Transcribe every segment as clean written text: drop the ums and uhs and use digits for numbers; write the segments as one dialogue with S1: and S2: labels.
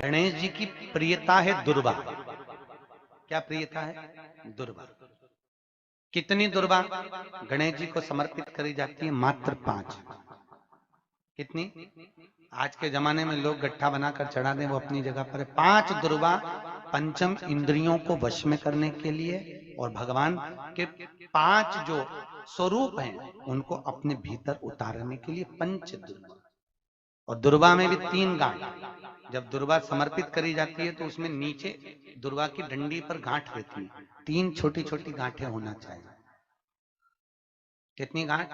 S1: गणेश जी की प्रियता है दुर्वा। क्या प्रियता है? दुर्वा। कितनी दुर्वा गणेश जी को समर्पित करी जाती है? मात्र 5। कितनी? आज के जमाने में लोग गट्ठा बनाकर चढ़ा दें, वो अपनी जगह पर है। 5 दुर्वा पंचम इंद्रियों को वश में करने के लिए और भगवान के 5 जो स्वरूप हैं उनको अपने भीतर उतारने के लिए पंच दुर्वा। और दुर्वा में भी 3 गांठ। जब दुर्वा समर्पित करी जाती है तो उसमें नीचे दुर्वा की डंडी पर गांठ रहती है, 3 छोटी छोटी गांठें होना चाहिए। कितनी गांठ?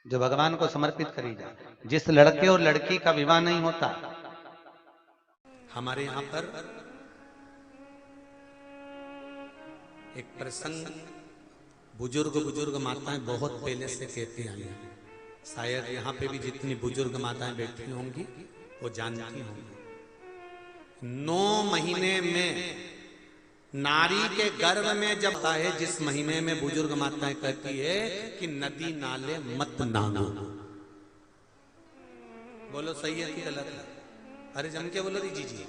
S1: जो भगवान को समर्पित करी जाए। जिस लड़के और लड़की का विवाह नहीं होता, हमारे यहां पर एक प्रसंग बुजुर्ग माताएं बहुत पहले से कहती आई हैं, शायद यहाँ पे भी जितनी बुजुर्ग माताएं बैठी होंगी वो जानती होंगी। 9 महीने में नारी के गर्भ में जब आता है, जिस महीने में बुजुर्ग माताएं कहती है कि नदी नाले मत नांगो। बोलो सही है कि गलत है? अरे जम के बोलो जी जी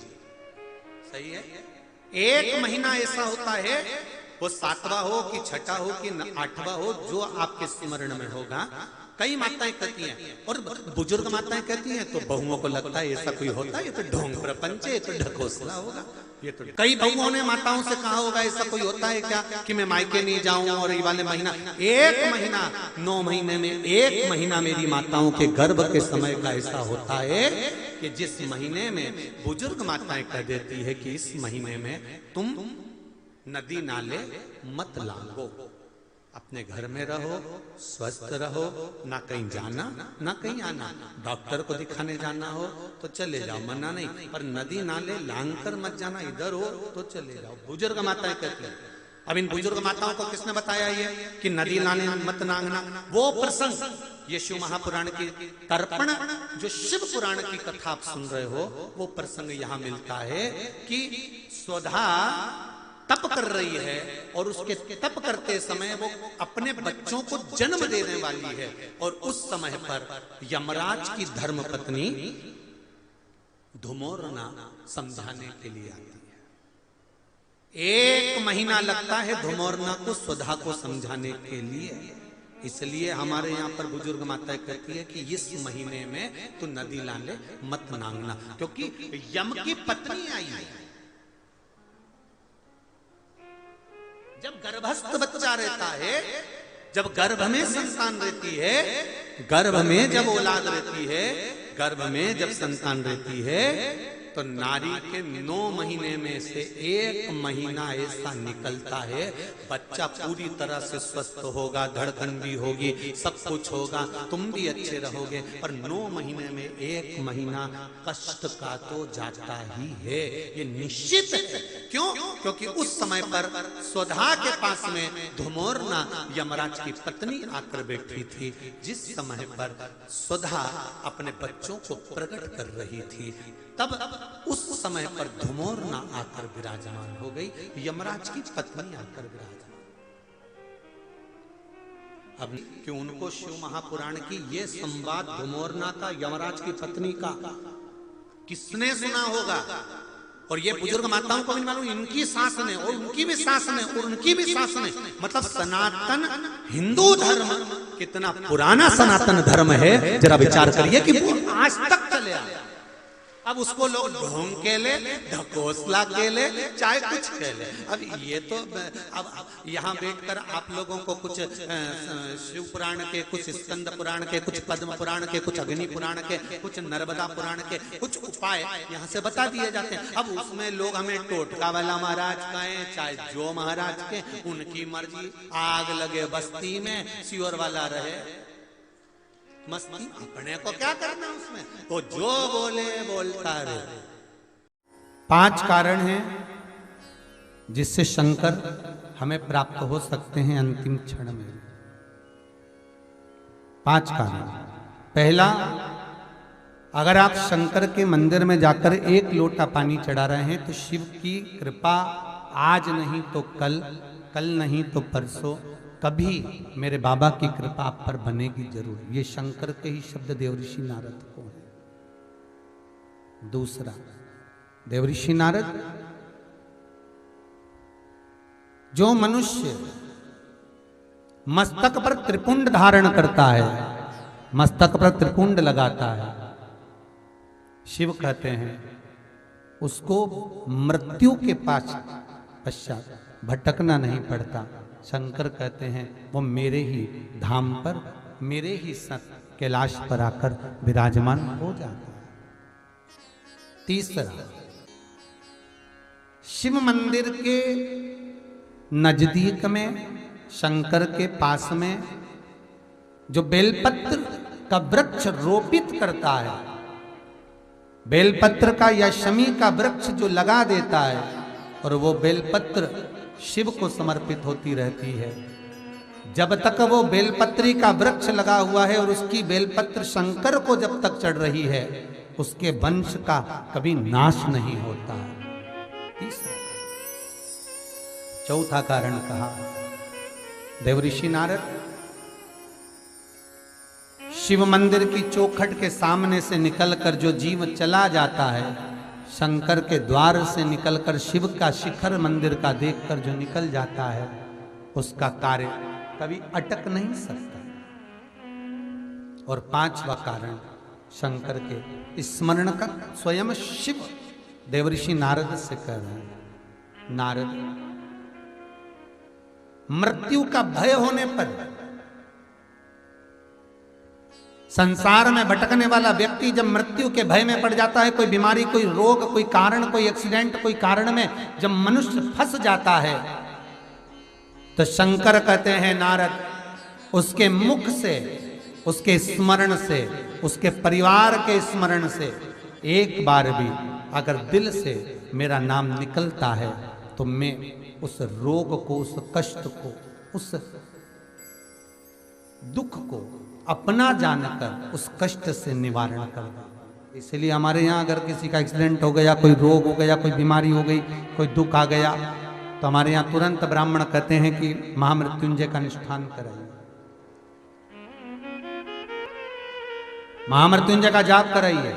S1: सही है। 1 महीना ऐसा होता है, वो 7वां हो कि 6ठा हो कि 8वां हो, जो आपके स्मरण में होगा। कई माताएं कहती हैं और बुजुर्ग माताएं कहती हैं तो बहुओं को लगता है ऐसा कोई होता है, ये तो ढोंग प्रपंच है, ये तो ढकोसला होगा। ये तो कई बहुओं ने माताओं से कहा होगा ऐसा कोई होता है क्या कि मैं मायके नहीं जाऊं और ये वाले महीना 1 महीना 9 महीने में 1 महीना मेरी माताओं के गर्भ के समय का ऐसा होता है कि जिस महीने में बुजुर्ग माताएं कह देती है कि इस महीने में तुम नदी नाले मत लांगो, अपने घर में रहो, स्वस्थ रहो, ना कहीं जाना ना कहीं आना। डॉक्टर को दिखाने जाना हो तो चले जाओ, मना नहीं, पर नदी नाले लांग कर मत जाना। इधर हो तो चले जाओ। बुजुर्ग माताएं कहती हैं। अब इन बुजुर्ग माताओं को किसने बताया ये कि नदी नाले मत नांगना? वो प्रसंग ये शिव महापुराण की तर्पण, जो शिव पुराण की कथा आप सुन रहे हो, वो प्रसंग यहां मिलता है कि स्वधा तप कर रही है और उसके तप करते समय वो अपने बच्चों को जन्म देने वाली है। और उस समय पर यमराज की धर्म पत्नी धुमोरना समझाने के लिए आती है। 1 महीना लगता है धुमोरना को स्वधा को समझाने के लिए। इसलिए हमारे यहाँ पर बुजुर्ग माताएं कहती है कि इस महीने में तो नदी नाले मत नांगना, क्योंकि यम की पत्नी आई है। जब गर्भस्थ बच्चा रहता है, जब गर्भ में संतान रहती है, गर्भ में जब औलाद रहती है, गर्भ में जब संतान रहती है, तो नारी के 9 महीने में से 1 महीना ऐसा निकलता है, बच्चा पूरी तरह से स्वस्थ होगा, धड़कन भी होगी, सब कुछ होगा, तुम भी अच्छे रहोगे। पर 9 महीने में 1 महीना कष्ट का तो जाता ही है, ये निश्चित है। क्यों? क्योंकि उस समय पर स्वधा के पास में धुमोरना यमराज की पत्नी आकर बैठी थी, जिस समय पर स्वधा अपने बच्चों को प्रकट कर रही थी। तब उस समय पर धुमोरना आकर विराजमान हो गई, यमराज की पत्नी आकर विराजमान। अब कि उनको शिव महापुराण की ये संवाद धुमोरना का यमराज की पत्नी का किसने सुना होगा? और ये बुजुर्ग माताओं को भी मालूम, इनकी सास ने और उनकी भी सास ने और उनकी भी सास ने, मतलब सनातन हिंदू धर्म कितना पुराना सनातन धर्म है, जरा विचार करिए कि वो आज तक चले आया। अब उसको लोग ढोंग के ले, ढकोसला के ले, चाहे कुछ के ले। अब ये तो अब यहाँ बैठकर आप लोगों को कुछ शिव पुराण के, कुछ स्कंद पुराण के, कुछ पद्म पुराण के, कुछ अग्नि पुराण के, कुछ नर्मदा पुराण के कुछ उपाय यहाँ से बता दिए जाते हैं। अब उसमें लोग हमें टोटका वाला महाराज कहें, चाहे जो महाराज के, उनकी मर्जी। आग लगे बस्ती में, सियोर वाला रहे मस्ती, अपने को क्या करना उसमें, तो जो बोले बोलता रहे। 5 कारण हैं जिससे शंकर हमें प्राप्त हो सकते हैं अंतिम क्षण में। 5 कारण। पहला, अगर आप शंकर के मंदिर में जाकर 1 लोटा पानी चढ़ा रहे हैं तो शिव की कृपा आज नहीं तो कल, कल नहीं तो परसों, कभी मेरे बाबा की कृपा आप पर बनेगी जरूर। ये शंकर के ही शब्द देवऋषि नारद को है। दूसरा, देवऋषि नारद, जो मनुष्य मस्तक पर त्रिपुंड धारण करता है, मस्तक पर त्रिपुंड लगाता है, शिव कहते हैं उसको मृत्यु के पश्चात भटकना नहीं पड़ता। शंकर कहते हैं वो मेरे ही धाम पर, मेरे ही सत कैलाश पर आकर विराजमान हो जाता है। तीसरा, शिव मंदिर के नजदीक में, शंकर के पास में जो बेलपत्र का वृक्ष रोपित करता है, बेलपत्र का या शमी का वृक्ष जो लगा देता है और वो बेलपत्र शिव को समर्पित होती रहती है, जब तक वो बेलपत्री का वृक्ष लगा हुआ है और उसकी बेलपत्र शंकर को जब तक चढ़ रही है, उसके वंश का कभी नाश नहीं होता है। तीसरा, चौथा कारण कहा देवऋषि नारद, शिव मंदिर की चौखट के सामने से निकलकर जो जीव चला जाता है, शंकर के द्वार से निकलकर शिव का शिखर मंदिर का देखकर जो निकल जाता है, उसका कार्य कभी अटक नहीं सकता। और पांचवा कारण शंकर के स्मरण का स्वयं शिव देवऋषि नारद से कह रहे हैं, नारद, मृत्यु का भय होने पर संसार में भटकने वाला व्यक्ति जब मृत्यु के भय में पड़ जाता है, कोई बीमारी, कोई रोग, कोई कारण, कोई एक्सीडेंट, कोई कारण में जब मनुष्य फंस जाता है, तो शंकर कहते हैं नारद, उसके मुख से, उसके स्मरण से, उसके परिवार के स्मरण से एक बार भी अगर दिल से मेरा नाम निकलता है तो मैं उस रोग को, उस कष्ट को, उस दुख को अपना जानकर उस कष्ट से निवारण कर दे। इसलिए हमारे यहाँ अगर किसी का एक्सीडेंट हो गया, कोई रोग हो गया, कोई बीमारी हो गई, कोई दुख आ गया, तो हमारे यहाँ तुरंत ब्राह्मण कहते हैं कि महामृत्युंजय का अनुष्ठान कराइए, महामृत्युंजय का जाप कराइए,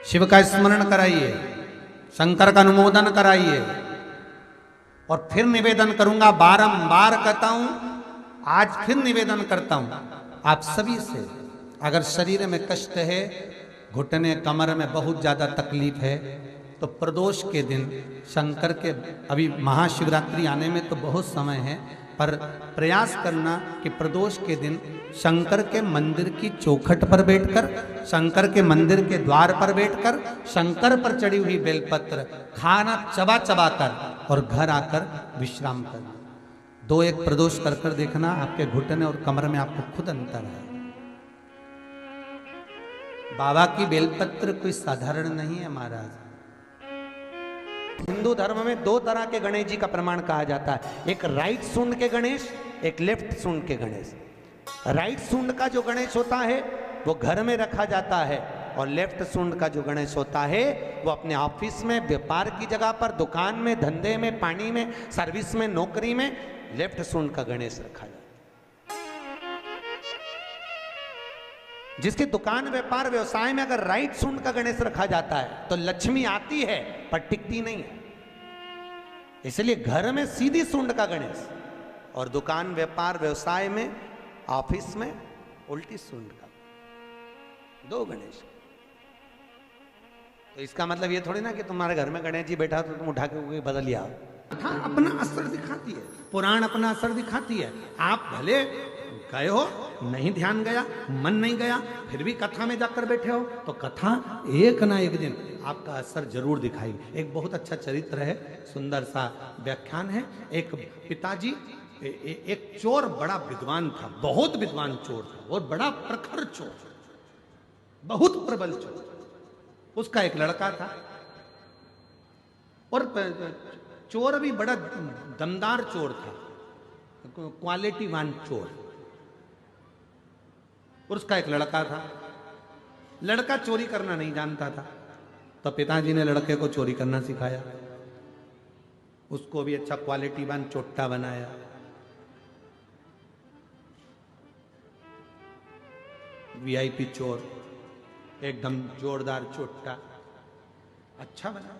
S1: शिव का स्मरण कराइए, शंकर का अनुमोदन कराइए। और फिर निवेदन करूंगा, बारंबार कहता हूं, आज फिर निवेदन करता हूं आप सभी से, अगर शरीर में कष्ट है, घुटने कमर में बहुत ज्यादा तकलीफ है, तो प्रदोष के दिन शंकर के, अभी महाशिवरात्रि आने में तो बहुत समय है, पर प्रयास करना कि प्रदोष के दिन शंकर के मंदिर की चौखट पर बैठकर, शंकर के मंदिर के द्वार पर बैठकर, शंकर पर चढ़ी हुई बेलपत्र खाना चबा चबा कर और घर आकर विश्राम करना। 2-1 प्रदोष कर कर देखना, आपके घुटने और कमर में आपको खुद अंतर है। बाबा की बेलपत्र कोई साधारण नहीं है महाराज। हिंदू धर्म में 2 तरह के गणेश जी का प्रमाण कहा जाता है, एक राइट सूंड के गणेश, एक लेफ्ट सूंड के गणेश। राइट सूंड का जो गणेश होता है वो घर में रखा जाता है, और लेफ्ट सूंड का जो गणेश होता है वो अपने ऑफिस में, व्यापार की जगह पर, दुकान में, धंधे में, पानी में, सर्विस में, नौकरी में लेफ्ट सूंड का गणेश रखा जाता है। जिसके दुकान, व्यापार, व्यवसाय में अगर राइट सूंड का गणेश रखा जाता है तो लक्ष्मी आती है पर टिकती नहीं है। इसलिए घर में सीधी सूंड का गणेश, और दुकान, व्यापार, व्यवसाय में, ऑफिस में उल्टी सूंड का, 2 गणेश। तो इसका मतलब ये थोड़ी ना कि तुम्हारे घर में गणेश जी बैठा तो तुम उठा के बदल लिया। कथा अपना असर दिखाती है, पुराण अपना असर दिखाती है। आप भले गए हो, नहीं ध्यान गया, मन नहीं गया, फिर भी कथा में जाकर बैठे हो, तो कथा एक ना एक दिन आपका असर जरूर दिखाएगी। एक बहुत अच्छा चरित्र है, सुंदर सा व्याख्यान है। एक पिताजी, एक चोर बड़ा विद्वान था, बहुत विद्वान चोर था, और बड़ा प्रखर चोर, बहुत प्रबल चोर। उसका एक लड़का था, और चोर भी बड़ा दमदार चोर था, क्वालिटीवान चोर। और उसका एक लड़का था, लड़का चोरी करना नहीं जानता था, तो पिताजी ने लड़के को चोरी करना सिखाया, उसको भी अच्छा क्वालिटीवान चोट्टा बनाया। वीआईपी चोर, एकदम जोरदार चोट्टा, अच्छा बना।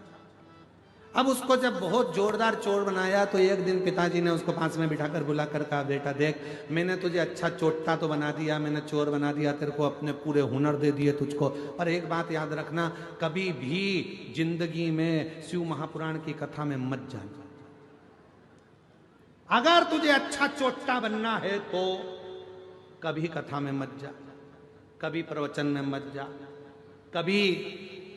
S1: अब उसको जब बहुत जोरदार चोर बनाया तो एक दिन पिताजी ने उसको पास में बिठाकर बुलाकर कहा, बेटा देख, मैंने तुझे अच्छा चोट्टा तो बना दिया, मैंने चोर बना दिया, तेरे को अपने पूरे हुनर दे दिए तुझको, पर एक बात याद रखना, कभी भी जिंदगी में शिव महापुराण की कथा में मत जाना। अगर तुझे अच्छा चोट्टा बनना है तो कभी कथा में मत जा, कभी प्रवचन में मत जा, कभी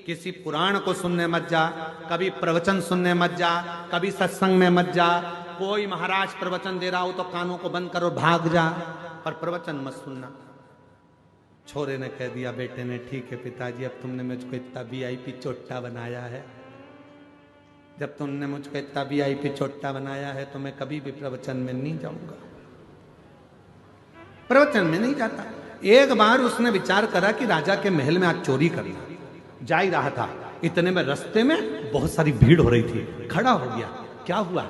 S1: किसी पुराण को सुनने मत जा, कभी प्रवचन सुनने मत जा, कभी सत्संग में मत जा। कोई महाराज प्रवचन दे रहा हो तो कानों को बंद करो, भाग जा, पर प्रवचन मत सुनना। छोरे ने कह दिया बेटे ने, ठीक है पिताजी, अब तुमने मुझको इतना वीआईपी चोट्टा बनाया है, जब तुमने मुझको इतना वीआईपी चोट्टा बनाया है तो मैं कभी भी प्रवचन में नहीं जाऊंगा, प्रवचन में नहीं जाता। एक बार उसने विचार करा कि राजा के महल में आज चोरी करना, जा ही रहा था, इतने में रास्ते में बहुत सारी भीड़ हो रही थी, खड़ा हो गया। क्या हुआ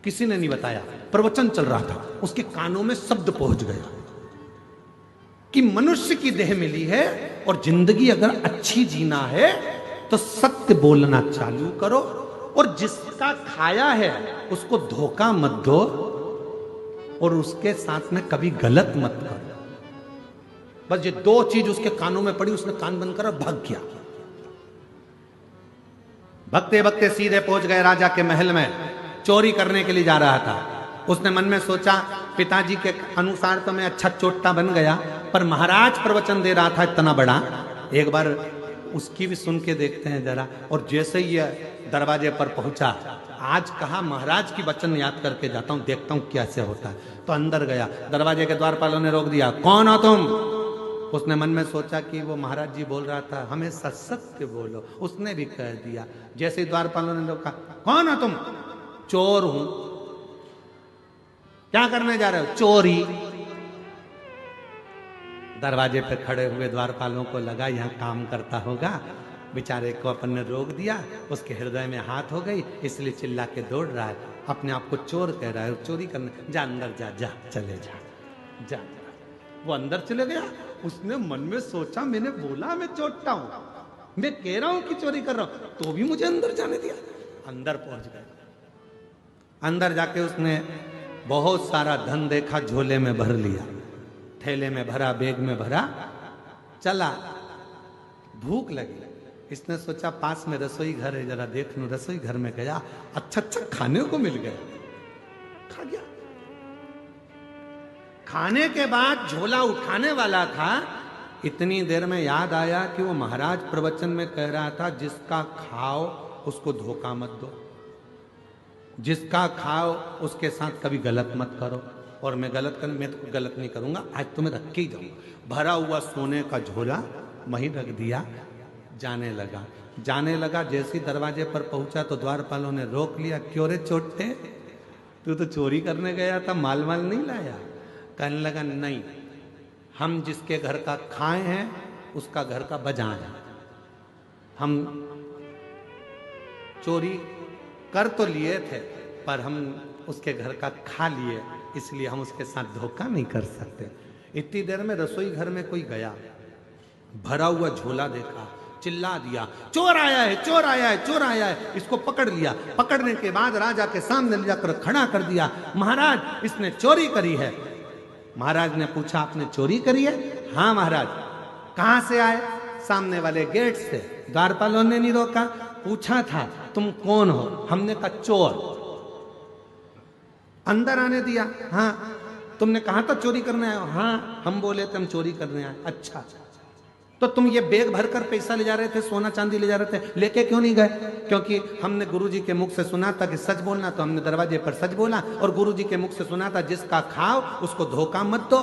S1: किसी ने नहीं बताया, प्रवचन चल रहा था, उसके कानों में शब्द पहुंच गया कि मनुष्य की देह मिली है और जिंदगी अगर अच्छी जीना है तो सत्य बोलना चालू करो, और जिसका खाया है उसको धोखा मत दो, और उसके साथ में कभी गलत मत करो। बस ये दो चीज उसके कानों में पड़ी, उसने कान बंद करा, भाग गया। भगते भगते सीधे पहुंच गए राजा के महल में, चोरी करने के लिए जा रहा था। उसने मन में सोचा, पिताजी के अनुसार तो मैं अच्छा चोट्टा बन गया, पर महाराज प्रवचन दे रहा था इतना बड़ा, एक बार उसकी भी सुन के देखते हैं जरा। और जैसे ही दरवाजे पर पहुंचा, आज कहा महाराज की वचन याद करके जाता हूं, देखता हूं कैसे होता है। तो अंदर गया, दरवाजे के द्वारपालों ने रोक दिया, कौन हो तुम? उसने मन में सोचा कि वो महाराज जी बोल रहा था, हमें सत्य बोलो, उसने भी कह दिया। जैसे ही द्वारपालों ने रोका, कौन हो तुम? चोर हूं। क्या करने जा रहे हो? चोरी। दरवाजे पे खड़े हुए द्वारपालों को लगा यहां काम करता होगा, बेचारे को अपन ने रोक दिया, उसके हृदय में हाथ हो गई, इसलिए चिल्ला के दौड़ रहा है, अपने आप को चोर कह रहा है, चोरी करने। जा अंदर जा, जा चले जा, जा। वो अंदर चले गया। उसने मन में सोचा, मैंने बोला मैं चोट्टा हूं, मैं कह रहा हूं कि चोरी कर रहा हूं, तो भी मुझे अंदर जाने दिया। अंदर पहुंच गए। अंदर जाके उसने बहुत सारा धन देखा, झोले में भर लिया, थैले में भरा, बैग में भरा, चला। भूख लगी, इसने सोचा पास में रसोई घर है, जरा देख लूं। रसोई घर में गया, अच्छा अच्छा खाने को मिल गया, खा गया। खाने के बाद झोला उठाने वाला था, इतनी देर में याद आया कि वो महाराज प्रवचन में कह रहा था, जिसका खाओ उसको धोखा मत दो, जिसका खाओ उसके साथ कभी गलत मत करो। और मैं तो गलत नहीं करूंगा, आज तुम्हें रख के ही जाऊंगा। भरा हुआ सोने का झोला वहीं रख दिया, जाने लगा। जैसे दरवाजे पर पहुंचा तो द्वारपालों ने रोक लिया, क्यों रे चोटे, तू तो चोरी करने गया था, माल नहीं लाया? कहने लगा, नहीं, हम जिसके घर का खाए हैं उसका घर का बजा है, हम चोरी कर तो लिए थे पर हम उसके घर का खा लिए, इसलिए हम उसके साथ धोखा नहीं कर सकते। इतनी देर में रसोई घर में कोई गया, भरा हुआ झोला देखा, चिल्ला दिया, चोर आया है, चोर आया है, चोर आया है। इसको पकड़ लिया। पकड़ने के बाद राजा के सामने ले जाकर खड़ा कर दिया। महाराज, इसने चोरी करी है। महाराज ने पूछा, आपने चोरी करी है? हाँ महाराज। कहां से आए? सामने वाले गेट से। द्वारपालों ने नहीं रोका, पूछा था तुम कौन हो? हमने कहा चोर। अंदर आने दिया। हाँ। तुमने कहा था चोरी करने आए हो? हाँ, हम बोले थे हम चोरी करने आए। अच्छा, तो तुम ये बैग भरकर पैसा ले जा रहे थे, सोना चांदी ले जा रहे थे, लेके क्यों नहीं गए? क्योंकि हमने गुरुजी के मुख से सुना था कि सच बोलना, तो हमने दरवाजे पर सच बोला। और गुरुजी के मुख से सुना था, जिसका खाओ उसको धोखा मत दो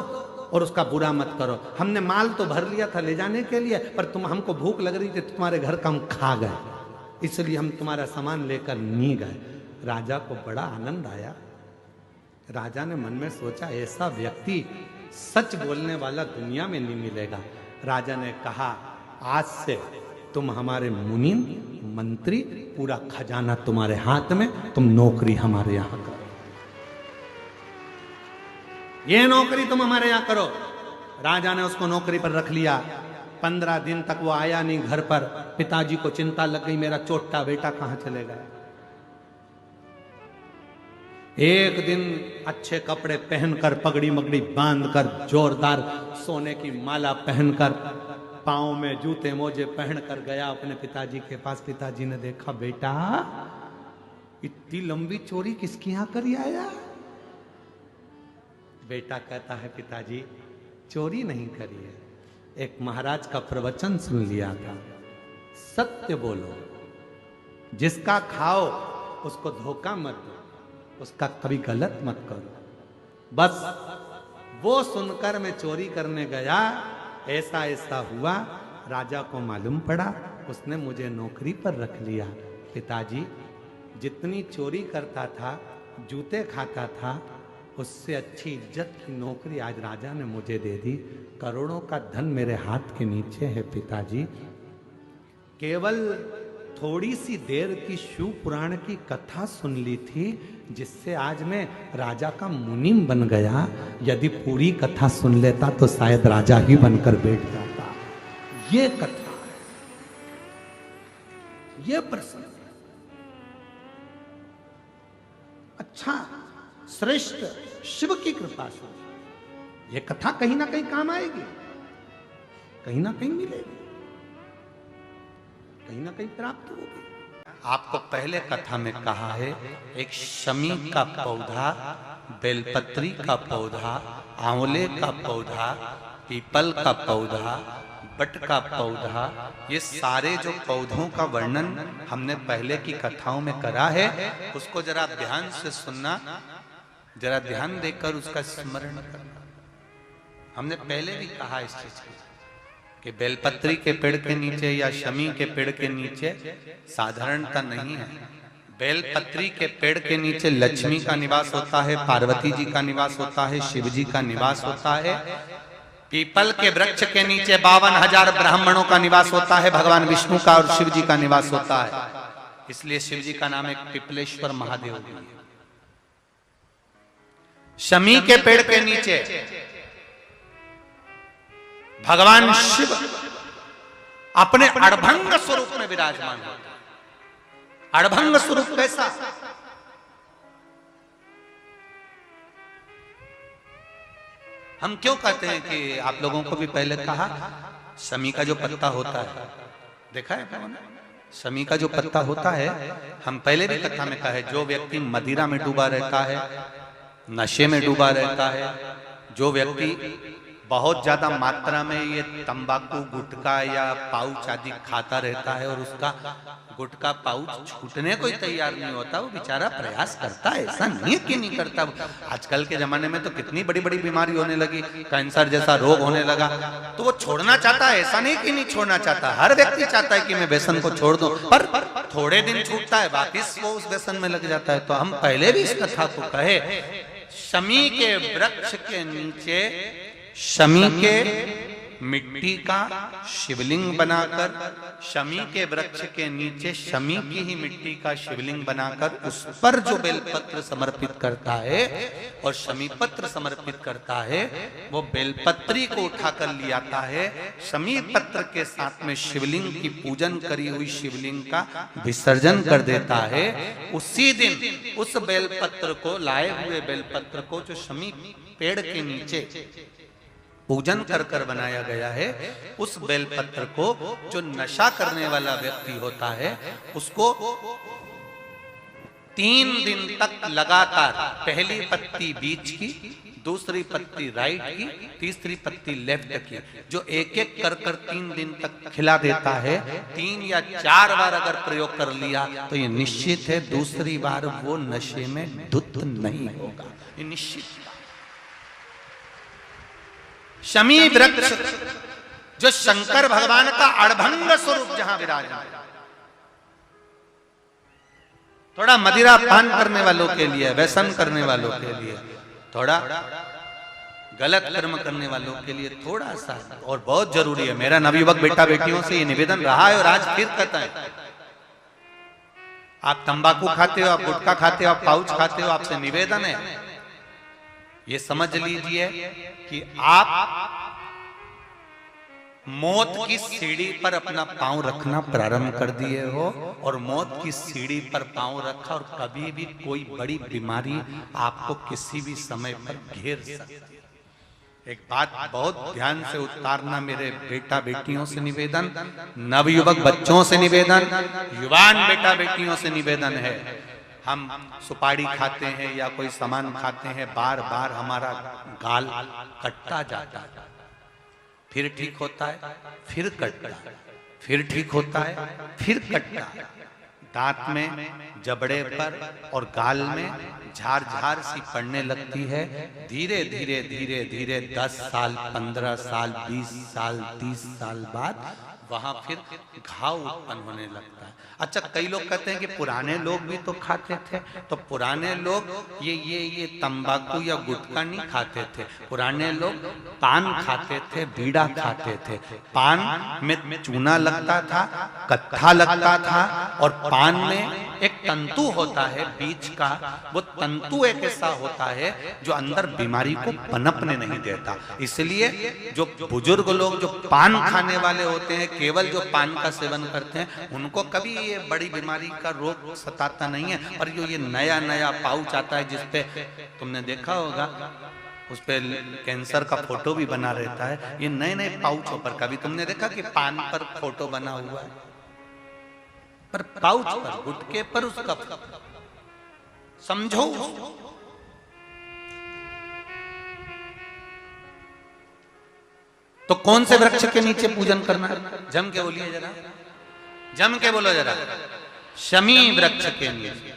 S1: और उसका बुरा मत करो। हमने माल तो भर लिया था ले जाने के लिए, पर तुम हमको भूख लग रही थी, तुम्हारे घर का हम खा गए, इसलिए हम तुम्हारा सामान लेकर नहीं गए। राजा को बड़ा आनंद आया। राजा ने मन में सोचा, ऐसा व्यक्ति सच बोलने वाला दुनिया में नहीं मिलेगा। राजा ने कहा, आज से तुम हमारे मुनीम, मंत्री, पूरा खजाना तुम्हारे हाथ में, तुम नौकरी हमारे यहां करो, ये नौकरी तुम हमारे यहां करो। राजा ने उसको नौकरी पर रख लिया। 15 दिन तक वो आया नहीं घर पर। पिताजी को चिंता लग गई, मेरा चोटा बेटा कहां चले गया। एक दिन अच्छे कपड़े पहनकर, पगड़ी मगड़ी बांधकर, जोरदार सोने की माला पहनकर, पांव में जूते मोजे पहनकर गया अपने पिताजी के पास। पिताजी ने देखा, बेटा इतनी लंबी चोरी किसके यहां करी आया। बेटा कहता है, पिताजी चोरी नहीं करी है, एक महाराज का प्रवचन सुन लिया था, सत्य बोलो, जिसका खाओ उसको धोखा मत दो, उसका कभी गलत मत करो। बस वो सुनकर मैं चोरी करने गया, ऐसा ऐसा हुआ, राजा को मालूम पड़ा, उसने मुझे नौकरी पर रख लिया। पिताजी जितनी चोरी करता था, जूते खाता था, उससे अच्छी इज्जत की नौकरी आज राजा ने मुझे दे दी। करोड़ों का धन मेरे हाथ के नीचे है पिताजी। केवल थोड़ी सी देर की शिव पुराण की कथा सुन ली थी, जिससे आज मैं राजा का मुनीम बन गया। यदि पूरी कथा सुन लेता तो शायद राजा ही बनकर बैठ जाता। ये कथा है, ये प्रसंग अच्छा श्रेष्ठ शिव की कृपा से ये कथा कहीं ना कहीं काम आएगी, कहीं ना कहीं मिलेगी, कहीं ना कहीं प्राप्त होगी। आपको पहले कथा में कहा है, एक शमी का पौधा, बेलपत्री का पौधा, आंवले का पौधा, पीपल का पौधा, बट का पौधा, ये सारे जो पौधों का वर्णन हमने पहले की कथाओं में करा है, उसको जरा ध्यान से सुनना, जरा ध्यान देकर उसका स्मरण करना। हमने पहले भी कहा इस चीज को कि बेलपत्री के पेड़ के नीचे या शमी के पेड़ के नीचे साधारणता नहीं है। बेलपत्री के पेड़ के नीचे लक्ष्मी का निवास होता है, पार्वती जी का निवास होता है, शिव जी का निवास होता है। पीपल के वृक्ष के नीचे 52,000 ब्राह्मणों का निवास होता है, भगवान विष्णु का और शिव जी का निवास होता है। इसलिए शिव जी का नाम एक पिपलेश्वर महादेव भी है। शमी के पेड़ के नीचे भगवान शिव अपने अड़भंग स्वरूप में विराजमान होते हैं। अड़भंग स्वरूप कैसा? हम क्यों कहते हैं कि आप लोगों को भी पहले कहा, शमी का जो पत्ता होता है, देखा है शमी का जो पत्ता होता है, हम पहले भी कथा में कहा है, जो व्यक्ति मदिरा में डूबा रहता है, नशे में डूबा रहता है, जो व्यक्ति बहुत ज्यादा मात्रा में ये तंबाकू, गुटखा या पाउच आदि खाता रहता है और उसका गुटखा पाउच छूटने को ही तैयार नहीं होता, वो बेचारा प्रयास करता है, ऐसा नहीं है कि नहीं करता। आजकल के जमाने में तो कितनी बड़ी बड़ी बीमारी होने लगी, कैंसर जैसा रोग होने लगा, तो वो छोड़ना चाहता है, ऐसा नहीं कि नहीं छोड़ना चाहता। हर व्यक्ति चाहता है कि मैं व्यसन को छोड़ दूं, पर थोड़े दिन छूटता है, वापिस वो उस व्यसन में लग जाता है। तो हम पहले भी इस कथा को कहे, शमी के वृक्ष के नीचे शमी के मिट्टी का शिवलिंग बनाकर, शमी के वृक्ष के नीचे शमी की ही मिट्टी का शिवलिंग बनाकर उस पर जो बेलपत्र समर्पित करता है और शमी पत्र समर्पित करता है, वो बेलपत्री को उठाकर ले आता है, शमी पत्र के साथ में शिवलिंग की पूजन करी हुई शिवलिंग का विसर्जन कर देता है। उसी दिन उस बेलपत्र को, लाए हुए बेलपत्र को जो शमी पेड़ के नीचे पूजन कर कर बनाया गया है, उस बेलपत्र को जो नशा करने वाला व्यक्ति होता है, उसको 3 दिन तक लगातार पहली पत्ती बीच की, दूसरी पत्ती राइट की, तीसरी पत्ती लेफ्ट की, जो एक एक कर कर 3 दिन तक खिला देता है। 3 या 4 बार अगर प्रयोग कर लिया तो ये निश्चित है दूसरी बार वो नशे में धुत नहीं होगा, ये निश्चित। शमी वृक्ष जो शंकर भगवान का अड़भंग स्वरूप जहां विराजमान, थोड़ा मदिरा पान करने वालों के लिए, व्यसन करने वालों के लिए, थोड़ा गलत कर्म करने वालों के लिए थोड़ा सा और बहुत जरूरी है। मेरा नवयुवक बेटा बेटियों से ये निवेदन रहा है और आज फिर कहता है, आप तंबाकू खाते हो, आप गुटखा खाते हो, आप पाउच खाते हो, आपसे निवेदन है ये समझ लीजिए कि आप मौत की सीढ़ी पर अपना पांव रखना प्रारंभ कर दिए हो और मौत की सीढ़ी पर पांव रखा और कभी भी कोई बड़ी बीमारी आपको किसी भी समय पर घेर सकती है। एक बात बहुत ध्यान से उतारना मेरे बेटा बेटियों से निवेदन, नवयुवक बच्चों से निवेदन, युवान बेटा बेटियों से निवेदन है, हम सुपारी खाते हैं या कोई सामान खाते हैं, बार बार हमारा गाल कटता जाता है, फिर ठीक होता है, फिर कटता है, फिर ठीक होता है, फिर कटता है। दांत में, जबड़े पर और गाल में झार झार सी पड़ने लगती है। धीरे धीरे धीरे धीरे 10 साल, 15 साल, 20 साल, 30 साल बाद वहां फिर घाव उत्पन्न होने लगता है। अच्छा, कई लोग कहते हैं कि पुराने लोग भी तो खाते थे, तो पुराने लोग ये तंबाकू या गुटखा नहीं खाते थे, पुराने लोग पान खाते थे, बीड़ा खाते थे। पान में चूना लगता था, कत्था लगता था, और पान में एक तंतु होता है बीच का, वो तंतु एक ऐसा होता है जो अंदर बीमारी को पनपने नहीं देता। इसलिए जो बुजुर्ग लोग जो पान खाने वाले होते हैं, केवल जो पान का सेवन करते हैं, उनको कभी ये बड़ी बीमारी का रोग सताता नहीं है। और जो ये नया नया पाउच आता है जिसपे तुमने देखा होगा, उस पे कैंसर का फोटो भी बना रहता है, ये नए नए पाउचों पर कभी तुमने देखा कि पान पर फोटो बना हुआ है, पर पाउच पर, गुटके पर उसका समझो। तो कौन से वृक्ष के नीचे पूजन करना है? जम के बोलिए जरा, जम के बोलो जरा, शमी वृक्ष के नीचे।